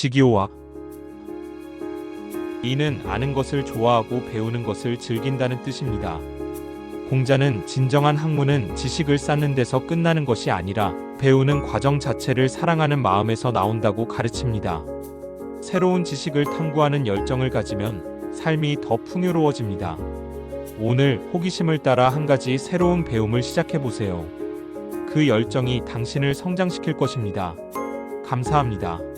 지기호학. 이는 아는 것을 좋아하고 배우는 것을 즐긴다는 뜻입니다. 공자는 진정한 학문은 지식을 쌓는 데서 끝나는 것이 아니라 배우는 과정 자체를 사랑하는 마음에서 나온다고 가르칩니다. 새로운 지식을 탐구하는 열정을 가지면 삶이 더 풍요로워집니다. 오늘 호기심을 따라 한 가지 새로운 배움을 시작해보세요. 그 열정이 당신을 성장시킬 것입니다. 감사합니다.